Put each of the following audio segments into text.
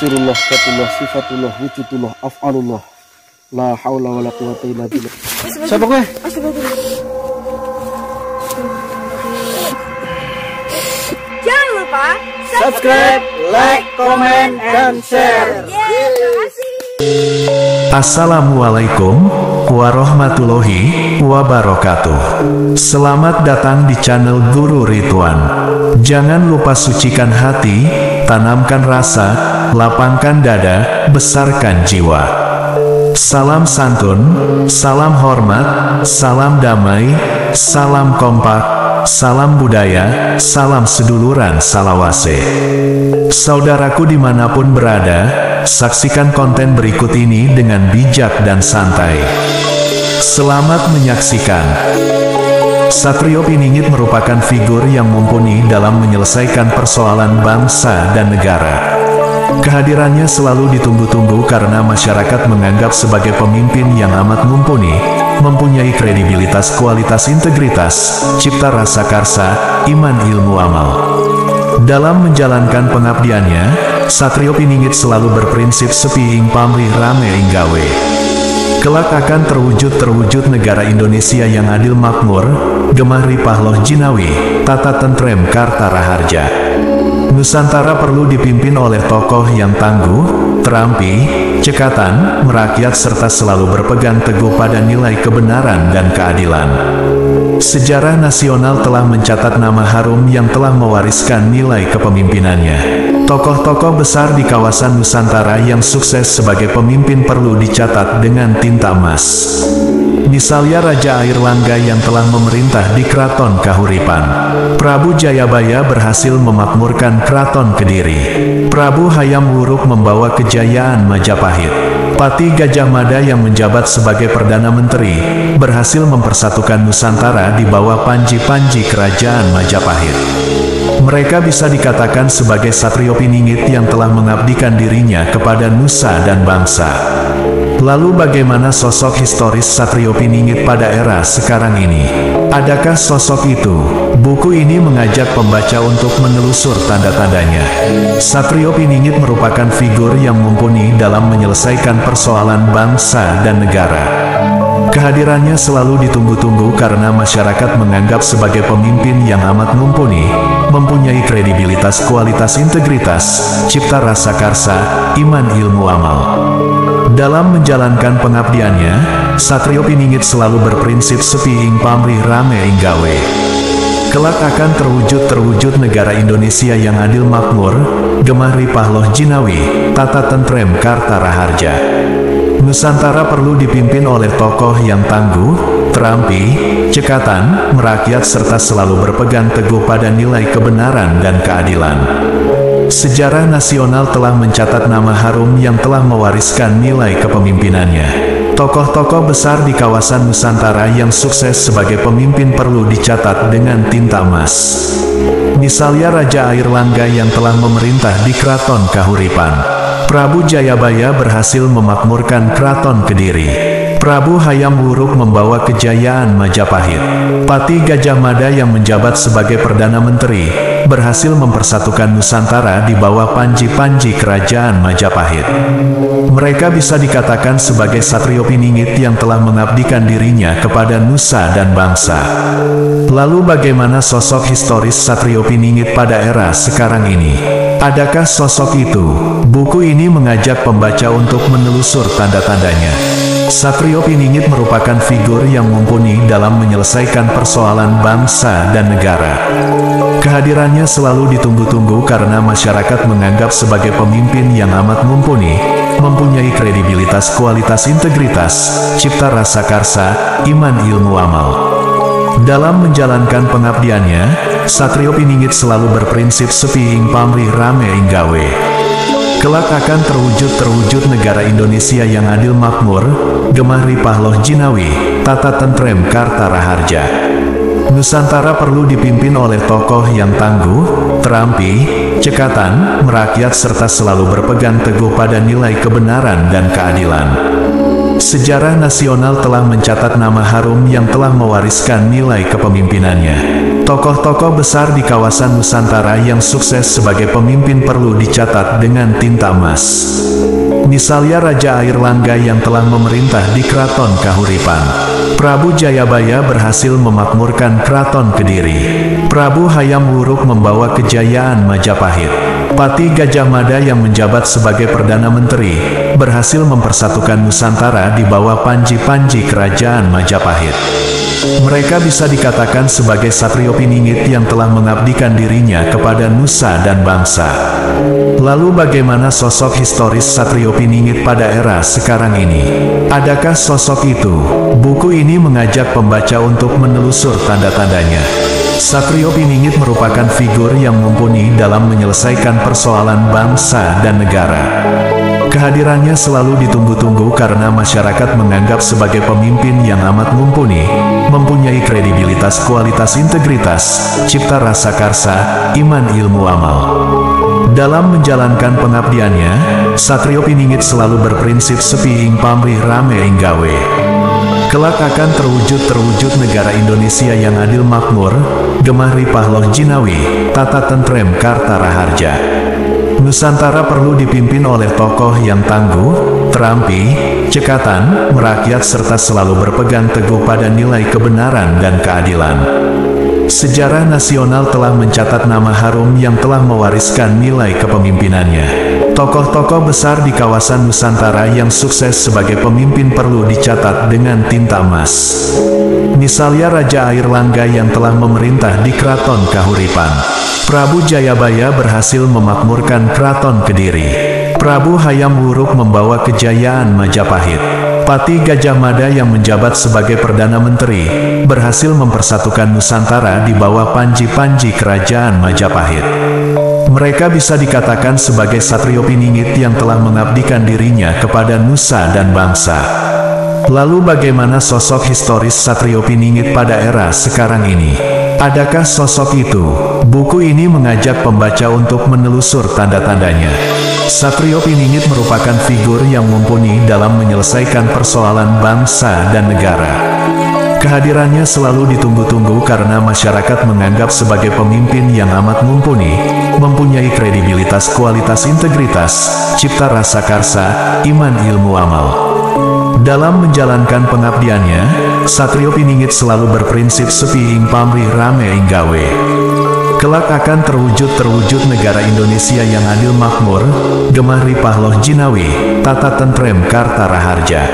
Unsurullah, katullah, sifatullah, wujudullah, af'alullah. La haula wa la quwata illa billah. Siapa gue? Jangan lupa Subscribe, like, comment, and share. Terima kasih. Assalamualaikum warahmatullahi wabarakatuh. Selamat datang di channel Guru Ridwan. Jangan lupa sucikan hati, tanamkan rasa, lapangkan dada, besarkan jiwa. Salam santun, salam hormat, salam damai, salam kompak, salam budaya, salam seduluran salawase. Saudaraku dimanapun berada, saksikan konten berikut ini dengan bijak dan santai. Selamat menyaksikan. Satrio Piningit merupakan figur yang mumpuni dalam menyelesaikan persoalan bangsa dan negara. Kehadirannya selalu ditunggu-tunggu karena masyarakat menganggap sebagai pemimpin yang amat mumpuni, mempunyai kredibilitas, kualitas, integritas, cipta rasa karsa, iman, ilmu, amal. Dalam menjalankan pengabdiannya, Satrio Piningit selalu berprinsip sepihing pamrih rame inggawe. Kelak akan terwujud negara Indonesia yang adil makmur, gemah ripah loh jinawi, tata tentrem karta raharja. Nusantara perlu dipimpin oleh tokoh yang tangguh, terampi, cekatan, merakyat serta selalu berpegang teguh pada nilai kebenaran dan keadilan. Sejarah nasional telah mencatat nama harum yang telah mewariskan nilai kepemimpinannya. Tokoh-tokoh besar di kawasan Nusantara yang sukses sebagai pemimpin perlu dicatat dengan tinta emas. Misalnya Raja Airlangga yang telah memerintah di Keraton Kahuripan. Prabu Jayabaya berhasil memakmurkan Keraton Kediri. Prabu Hayam Wuruk membawa kejayaan Majapahit. Pati Gajah Mada yang menjabat sebagai Perdana Menteri, berhasil mempersatukan Nusantara di bawah panji-panji kerajaan Majapahit. Mereka bisa dikatakan sebagai Satrio Piningit yang telah mengabdikan dirinya kepada nusa dan bangsa. Lalu bagaimana sosok historis Satrio Piningit pada era sekarang ini? Adakah sosok itu? Buku ini mengajak pembaca untuk menelusur tanda-tandanya. Satrio Piningit merupakan figur yang mumpuni dalam menyelesaikan persoalan bangsa dan negara. Kehadirannya selalu ditunggu-tunggu karena masyarakat menganggap sebagai pemimpin yang amat mumpuni, mempunyai kredibilitas, kualitas, integritas, cipta rasa karsa, iman, ilmu, amal. Dalam menjalankan pengabdiannya, Satrio Piningit selalu berprinsip sepihing pamrih rame inggawe. Kelak akan terwujud negara Indonesia yang adil makmur, gemah ripah loh jinawi, tata tentrem karta raharja. Nusantara perlu dipimpin oleh tokoh yang tangguh, terampi, cekatan, merakyat serta selalu berpegang teguh pada nilai kebenaran dan keadilan. Sejarah nasional telah mencatat nama harum yang telah mewariskan nilai kepemimpinannya. Tokoh-tokoh besar di kawasan Nusantara yang sukses sebagai pemimpin perlu dicatat dengan tinta emas. Misalnya Raja Airlangga yang telah memerintah di Keraton Kahuripan. Prabu Jayabaya berhasil memakmurkan Keraton Kediri. Prabu Hayam Wuruk membawa kejayaan Majapahit. Pati Gajah Mada yang menjabat sebagai Perdana Menteri, berhasil mempersatukan Nusantara di bawah panji-panji kerajaan Majapahit. Mereka bisa dikatakan sebagai Satrio Piningit yang telah mengabdikan dirinya kepada nusa dan bangsa. Lalu bagaimana sosok historis Satrio Piningit pada era sekarang ini? Adakah sosok itu? Buku ini mengajak pembaca untuk menelusur tanda-tandanya. Satrio Piningit merupakan figur yang mumpuni dalam menyelesaikan persoalan bangsa dan negara. Kehadirannya selalu ditunggu-tunggu karena masyarakat menganggap sebagai pemimpin yang amat mumpuni, mempunyai kredibilitas, kualitas, integritas, cipta rasa karsa, iman, ilmu, amal. Dalam menjalankan pengabdiannya, Satrio Piningit selalu berprinsip sepihing pamrih rame inggawe. Kelak akan terwujud negara Indonesia yang adil makmur, gemah ripah loh jinawi, tata tentrem karta raharja. Nusantara perlu dipimpin oleh tokoh yang tangguh, terampi, cekatan, merakyat serta selalu berpegang teguh pada nilai kebenaran dan keadilan. Sejarah nasional telah mencatat nama harum yang telah mewariskan nilai kepemimpinannya. Tokoh-tokoh besar di kawasan Nusantara yang sukses sebagai pemimpin perlu dicatat dengan tinta emas. Misalnya Raja Airlangga yang telah memerintah di Keraton Kahuripan. Prabu Jayabaya berhasil memakmurkan Keraton Kediri. Prabu Hayam Wuruk membawa kejayaan Majapahit. Pati Gajah Mada yang menjabat sebagai Perdana Menteri, berhasil mempersatukan Nusantara di bawah panji-panji kerajaan Majapahit. Mereka bisa dikatakan sebagai satrio piningit yang telah mengabdikan dirinya kepada nusa dan bangsa. Lalu bagaimana sosok historis satrio piningit pada era sekarang ini? Adakah sosok itu? Buku ini mengajak pembaca untuk menelusur tanda-tandanya. Satrio Piningit merupakan figur yang mumpuni dalam menyelesaikan persoalan bangsa dan negara. Kehadirannya selalu ditunggu-tunggu karena masyarakat menganggap sebagai pemimpin yang amat mumpuni, mempunyai kredibilitas, kualitas, integritas, cipta rasa karsa, iman, ilmu, amal. Dalam menjalankan pengabdiannya, Satrio Piningit selalu berprinsip sepi ing pamrih rame ing gawe. Kelak akan terwujud negara Indonesia yang adil makmur, gemah ripah loh jinawi, tata tentrem karta raharja. Nusantara perlu dipimpin oleh tokoh yang tangguh, terampi, cekatan, merakyat serta selalu berpegang teguh pada nilai kebenaran dan keadilan. Sejarah nasional telah mencatat nama harum yang telah mewariskan nilai kepemimpinannya. Tokoh-tokoh besar di kawasan Nusantara yang sukses sebagai pemimpin perlu dicatat dengan tinta emas. Misalnya Raja Airlangga yang telah memerintah di Keraton Kahuripan. Prabu Jayabaya berhasil memakmurkan Keraton Kediri. Prabu Hayam Wuruk membawa kejayaan Majapahit. Pati Gajah Mada yang menjabat sebagai Perdana Menteri, berhasil mempersatukan Nusantara di bawah panji-panji kerajaan Majapahit. Mereka bisa dikatakan sebagai satrio piningit yang telah mengabdikan dirinya kepada nusa dan bangsa. Lalu bagaimana sosok historis satrio piningit pada era sekarang ini? Adakah sosok itu? Buku ini mengajak pembaca untuk menelusur tanda-tandanya. Satrio Piningit merupakan figur yang mumpuni dalam menyelesaikan persoalan bangsa dan negara. Kehadirannya selalu ditunggu-tunggu karena masyarakat menganggap sebagai pemimpin yang amat mumpuni, mempunyai kredibilitas, kualitas, integritas, cipta rasa karsa, iman, ilmu, amal. Dalam menjalankan pengabdiannya, Satrio Piningit selalu berprinsip sepi ing pamrih rame ing gawe. Kelak akan terwujud negara Indonesia yang adil makmur, gemah ripah loh jinawi, tata tentrem karta raharja.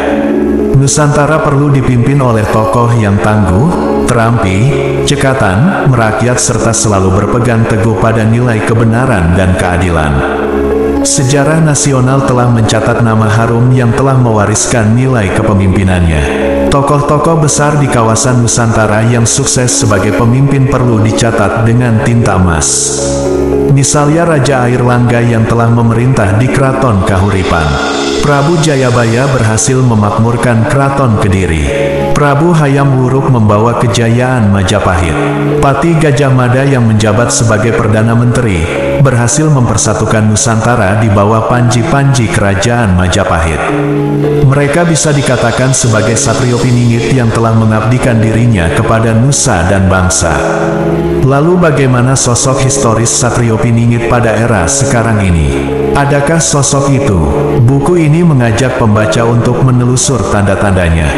Nusantara perlu dipimpin oleh tokoh yang tangguh, terampi, cekatan, merakyat serta selalu berpegang teguh pada nilai kebenaran dan keadilan. Sejarah nasional telah mencatat nama harum yang telah mewariskan nilai kepemimpinannya. Tokoh-tokoh besar di kawasan Nusantara yang sukses sebagai pemimpin perlu dicatat dengan tinta emas. Misalnya Raja Airlangga yang telah memerintah di Keraton Kahuripan. Prabu Jayabaya berhasil memakmurkan Keraton Kediri. Prabu Hayam Wuruk membawa kejayaan Majapahit. Pati Gajah Mada yang menjabat sebagai Perdana Menteri, berhasil mempersatukan Nusantara di bawah panji-panji kerajaan Majapahit. Mereka bisa dikatakan sebagai satrio piningit yang telah mengabdikan dirinya kepada nusa dan bangsa. Lalu bagaimana sosok historis satrio piningit pada era sekarang ini? Adakah sosok itu? Buku ini mengajak pembaca untuk menelusur tanda-tandanya.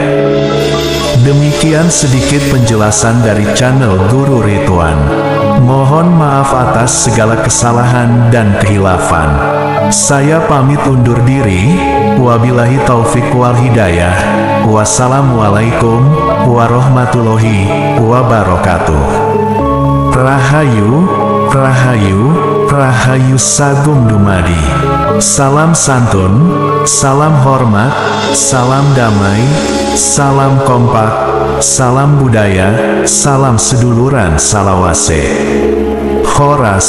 Demikian sedikit penjelasan dari channel Guru Ridwan. Mohon maaf atas segala kesalahan dan kehilafan. Saya pamit undur diri. Wabillahi taufik wal hidayah. Wassalamualaikum warahmatullahi wabarakatuh. Rahayu, Rahayu, Rahayu Sagung Dumadi. Salam santun, salam hormat, salam damai, salam kompak, salam budaya, salam seduluran salawase. Horas.